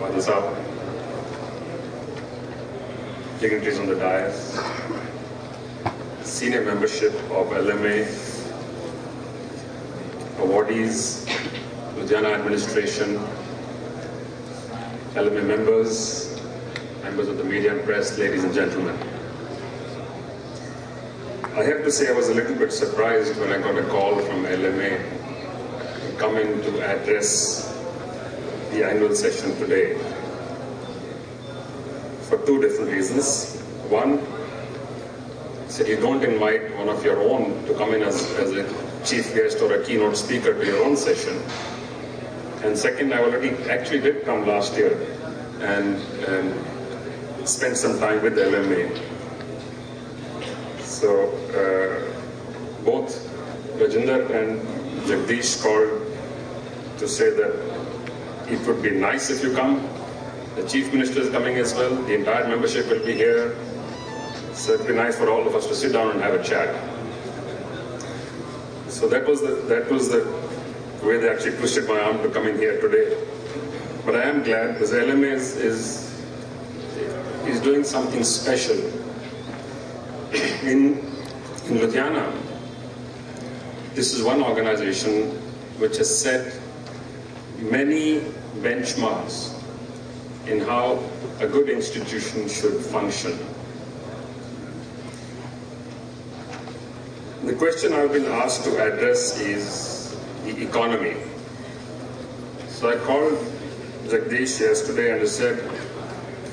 Father Sahib, dignitaries on the dais, senior membership of LMA, awardees, Ludhiana administration, LMA members, members of the media and press, ladies and gentlemen. I have to say I was a little bit surprised when I got a call from LMA to come in to address the annual session today for two different reasons. One, said you don't invite one of your own to come in as a chief guest or a keynote speaker to your own session. And second, I already actually did come last year and spent some time with the LMA. So both Rajinder and Jagdish called to say that it would be nice if you come. The Chief Minister is coming as well. The entire membership will be here. So it'd be nice for all of us to sit down and have a chat. So that was the way they actually twisted my arm to come in here today. But I am glad because LMA is doing something special. In Ludhiana, this is one organization which has set many benchmarks in how a good institution should function. The question I've been asked to address is the economy. So I called Jagdish yesterday and I said,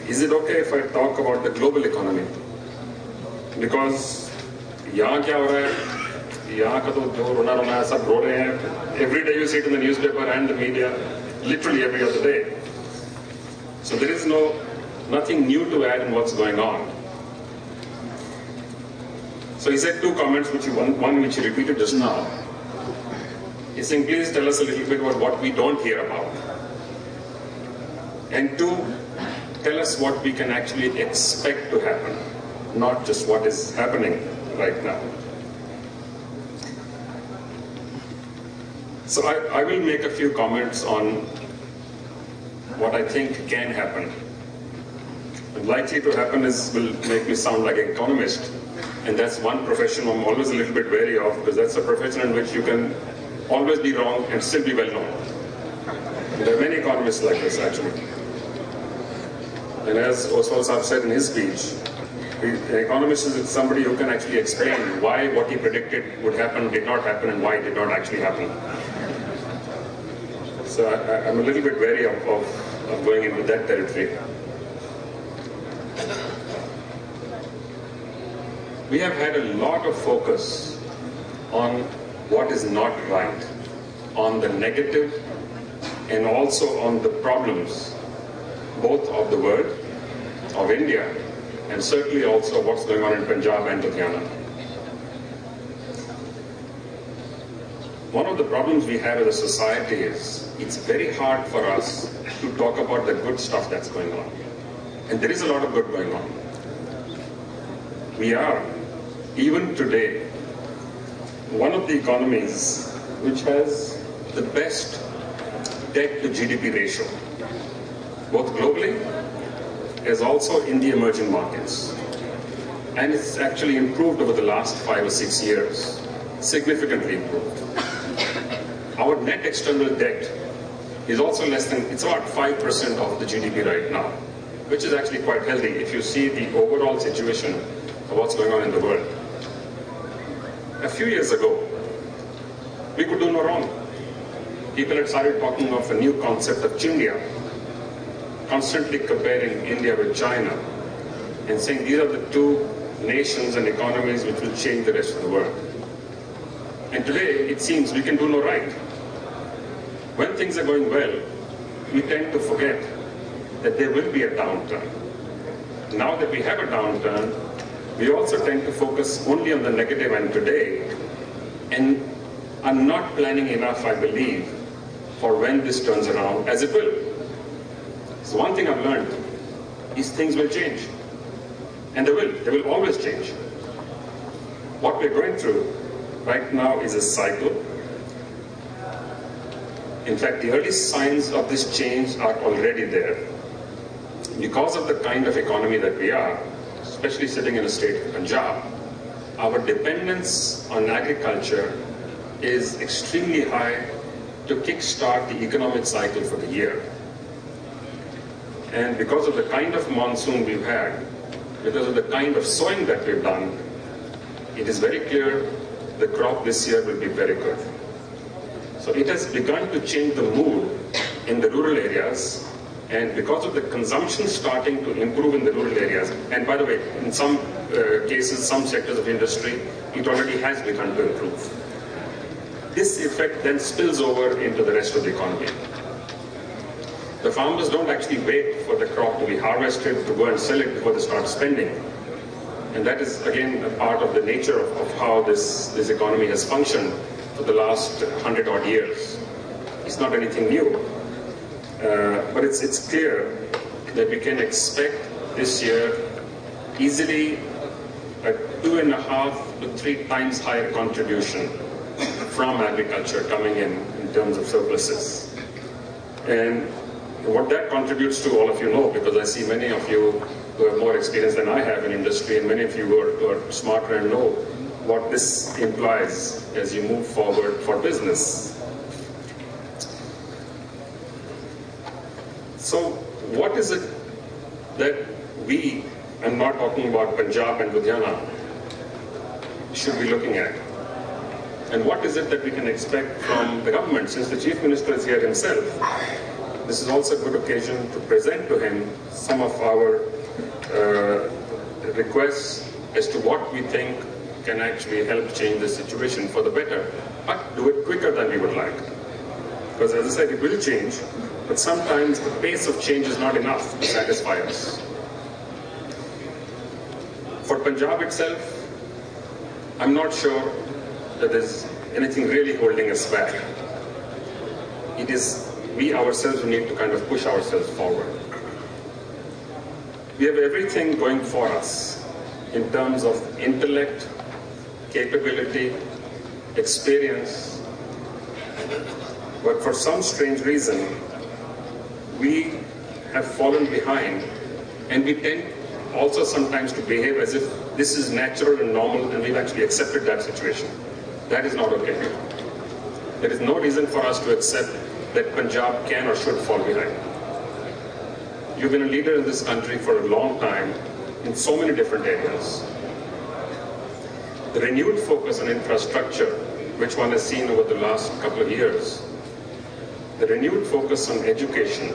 is it okay if I talk about the global economy? Because यहाँ क्या हो रहा है? यहाँ का तो जो रोना है सब रो रहे हैं. Every day you see it in the newspaper and the media, literally every other day. So there is nothing new to add in what's going on. So he said two comments, one which he repeated just now. He's saying, please tell us a little bit about what we don't hear about. And two, tell us what we can actually expect to happen, not just what is happening right now. So I will make a few comments on what I think can happen. And likely to happen will make me sound like an economist. And that's one profession I'm always a little bit wary of, because that's a profession in which you can always be wrong and still be well known. And there are many economists like this, actually. And as Oswald Saab said in his speech, an economist is somebody who can actually explain why what he predicted would happen did not happen and why it did not actually happen. So I'm a little bit wary of going into that territory. We have had a lot of focus on what is not right, on the negative, and also on the problems, both of the world, of India, and certainly also what's going on in Punjab and Ludhiana. One of the problems we have as a society is it's very hard for us to talk about the good stuff that's going on. And there is a lot of good going on. We are, even today, one of the economies which has the best debt to GDP ratio, both globally as also in the emerging markets. And it's actually improved over the last 5 or 6 years, significantly improved. Our net external debt is also it's about 5% of the GDP right now, which is actually quite healthy if you see the overall situation of what's going on in the world. A few years ago, we could do no wrong. People had started talking of a new concept of Chindia, constantly comparing India with China and saying these are the two nations and economies which will change the rest of the world. And today, it seems we can do no right. When things are going well, we tend to forget that there will be a downturn. Now that we have a downturn, we also tend to focus only on the negative end today and are not planning enough, I believe, for when this turns around, as it will. So one thing I've learned is things will change. And they will always change. What we're going through right now is a cycle. In fact, the early signs of this change are already there. because of the kind of economy that we are, especially sitting in a state of Punjab, our dependence on agriculture is extremely high to kickstart the economic cycle for the year. And because of the kind of monsoon we've had, because of the kind of sowing that we've done, it is very clear the crop this year will be very good. So it has begun to change the mood in the rural areas, and because of the consumption starting to improve in the rural areas, and by the way, in some cases, some sectors of industry, it already has begun to improve. This effect then spills over into the rest of the economy. The farmers don't actually wait for the crop to be harvested to go and sell it before they start spending. And that is, again, a part of the nature of how this economy has functioned for the last 100-odd years. It's not anything new. But it's clear that we can expect this year easily a 2.5 to 3 times higher contribution from agriculture coming in terms of surpluses. And what that contributes to, all of you know, because I see many of you who have more experience than I have in industry, and many of you who are smarter and know what this implies as you move forward for business. So what is it that we, I'm not talking about Punjab and Ludhiana, should be looking at? And what is it that we can expect from the government? Since the Chief Minister is here himself, this is also a good occasion to present to him some of our requests as to what we think can actually help change the situation for the better, but do it quicker than we would like. Because as I said, it will change, but sometimes the pace of change is not enough to satisfy us. For Punjab itself, I'm not sure that there's anything really holding us back. It is we ourselves who need to kind of push ourselves forward. We have everything going for us in terms of intellect, capability, experience, but for some strange reason, we have fallen behind, and we tend also sometimes to behave as if this is natural and normal, and we've actually accepted that situation. That is not okay. There is no reason for us to accept that Punjab can or should fall behind. You've been a leader in this country for a long time in so many different areas. The renewed focus on infrastructure, which one has seen over the last couple of years, the renewed focus on education,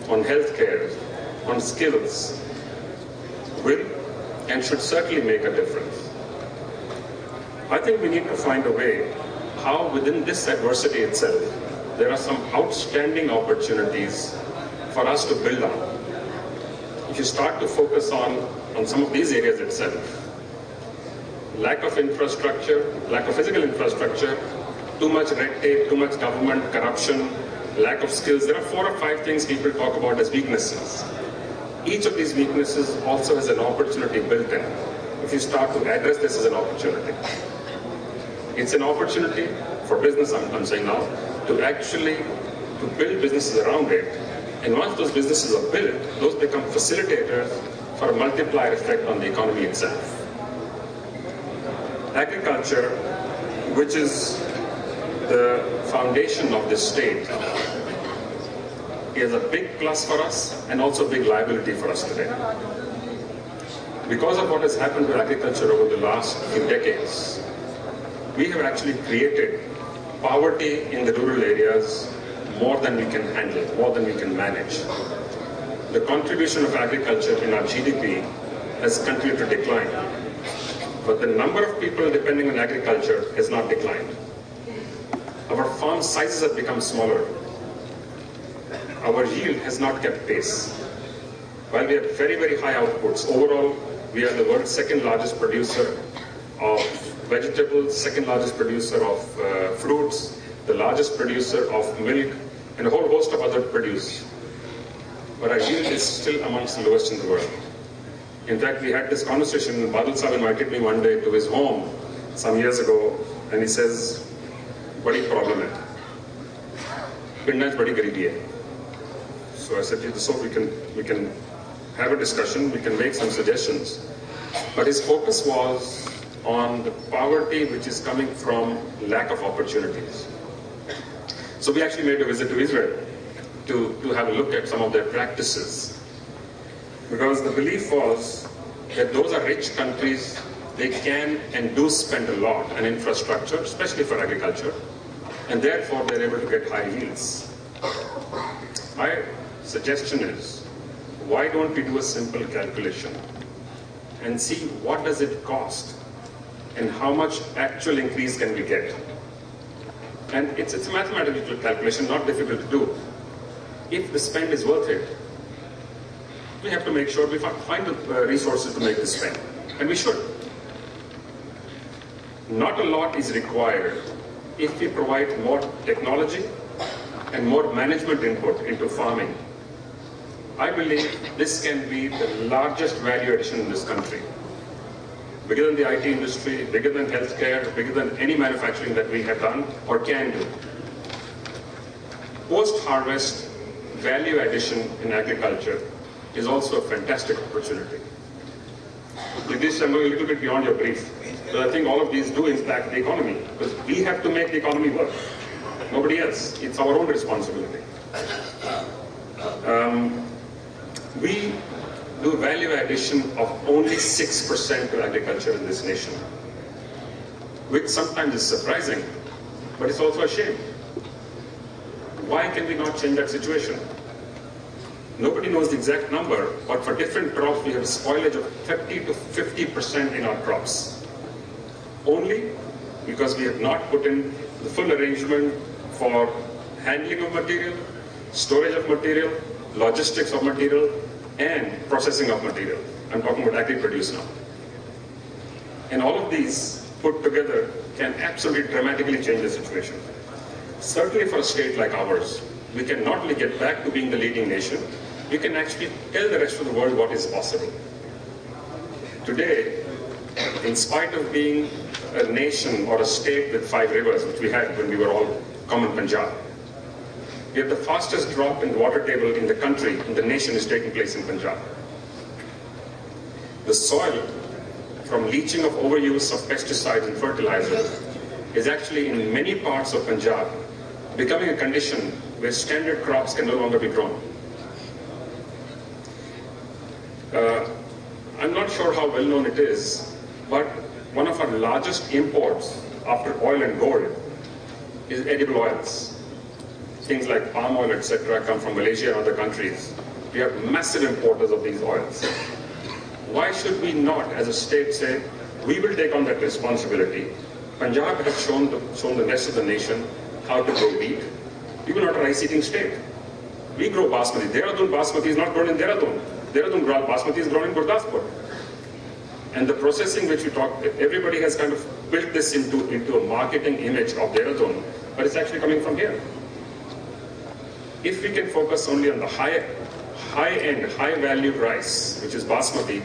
on healthcare, on skills, will and should certainly make a difference. I think we need to find a way how within this adversity itself, there are some outstanding opportunities for us to build on. If you start to focus on some of these areas itself, lack of infrastructure, lack of physical infrastructure, too much red tape, too much government corruption, lack of skills, there are 4 or 5 things people talk about as weaknesses. Each of these weaknesses also has an opportunity built in. If you start to address this as an opportunity. It's an opportunity for business, I'm saying now, to actually to build businesses around it. And once those businesses are built, those become facilitators for a multiplier effect on the economy itself. Agriculture, which is the foundation of this state, is a big plus for us and also a big liability for us today. Because of what has happened to agriculture over the last few decades, we have actually created poverty in the rural areas more than we can handle, more than we can manage. The contribution of agriculture in our GDP has continued to decline, but the number of people depending on agriculture has not declined. Our farm sizes have become smaller. Our yield has not kept pace. While we have very, very high outputs, overall, we are the world's 2nd largest producer of vegetables, 2nd largest producer of fruits, the largest producer of milk, and a whole host of other produce. But our yield is still amongst the lowest in the world. In fact, we had this conversation, Badal Sahib invited me one day to his home some years ago, and he says, "Badi problem hai. Pindans badi garibi hai." So I said, "So we can have a discussion, we can make some suggestions. But his focus was on the poverty which is coming from lack of opportunities. So we actually made a visit to Israel to have a look at some of their practices. Because the belief was that those are rich countries, they can and do spend a lot on infrastructure, especially for agriculture, and therefore they're able to get high yields. My suggestion is, why don't we do a simple calculation and see what does it cost and how much actual increase can we get? And it's a mathematical calculation, not difficult to do. If the spend is worth it, we have to make sure we find the resources to make the spend, and we should. Not a lot is required if we provide more technology and more management input into farming. I believe this can be the largest value addition in this country. Bigger than the IT industry, bigger than healthcare, bigger than any manufacturing that we have done or can do. Post-harvest value addition in agriculture is also a fantastic opportunity. With this, I'm going a little bit beyond your brief, but I think all of these do impact the economy, because we have to make the economy work. Nobody else. It's our own responsibility. We do value addition of only 6% to agriculture in this nation, which sometimes is surprising, but it's also a shame. Why can we not change that situation? Nobody knows the exact number, but for different crops we have spoilage of 30 to 50% in our crops. Only because we have not put in the full arrangement for handling of material, storage of material, logistics of material, and processing of material. I'm talking about agri-produce now. And all of these put together can absolutely dramatically change the situation. Certainly for a state like ours, we can not only get back to being the leading nation, we can actually tell the rest of the world what is possible. Today, in spite of being a nation or a state with 5 rivers, which we had when we were all common Punjab, we have the fastest drop in the water table in the country, in the nation, is taking place in Punjab. The soil, from leaching of overuse of pesticides and fertilizers, is actually in many parts of Punjab becoming a condition where standard crops can no longer be grown. I'm not sure how well known it is, but one of our largest imports after oil and gold is edible oils. Things like palm oil, etc., come from Malaysia and other countries. We are massive importers of these oils. Why should we not, as a state, say, we will take on that responsibility? Punjab has shown the rest of the nation how to grow wheat. We were not a rice-eating state. We grow basmati. Dehradun basmati is not grown in Dehradun. Dehradun basmati is grown in Gurdaspur. And the processing which we talk, everybody has kind of built this into a marketing image of Dehradun, but it's actually coming from here. If we can focus only on the high-end, high-value rice, which is basmati,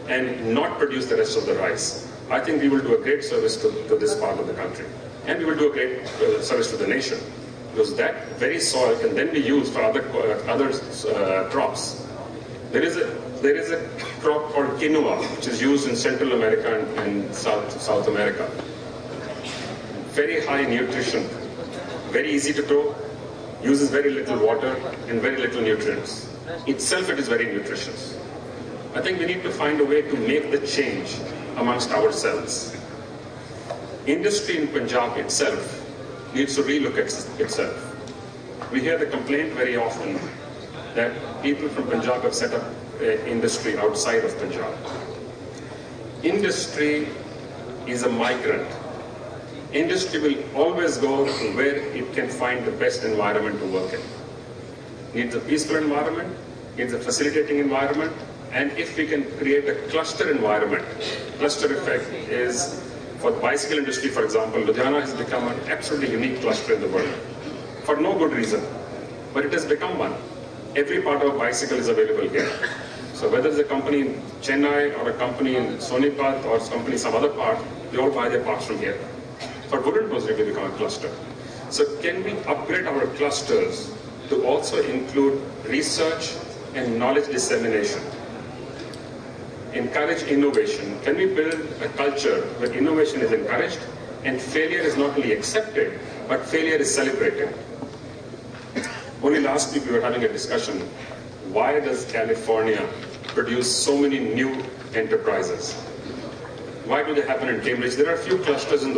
and not produce the rest of the rice, I think we will do a great service to this part of the country. And we will do a great service to the nation. Because that very soil can then be used for other crops. There is a crop called quinoa, which is used in Central America and South America. Very high nutrition, very easy to grow, uses very little water and very little nutrients. Itself, it is very nutritious. I think we need to find a way to make the change amongst ourselves. Industry in Punjab itself needs to relook at itself. We hear the complaint very often that people from Punjab have set up industry outside of Punjab. Industry is a migrant. Industry will always go to where it can find the best environment to work in. Needs a peaceful environment, needs a facilitating environment, and if we can create a cluster environment, cluster effect is, for the bicycle industry, for example, Ludhiana has become an absolutely unique cluster in the world, for no good reason, but it has become one. Every part of a bicycle is available here. So whether it's a company in Chennai or a company in Sonipat or a company in some other part, they all buy their parts from here. For wooden tools, it will become a cluster. So can we upgrade our clusters to also include research and knowledge dissemination? encourage innovation? Can we build a culture where innovation is encouraged and failure is not only accepted, but failure is celebrated? Only last week we were having a discussion. Why does California produce so many new enterprises? Why do they happen in Cambridge? There are a few clusters in the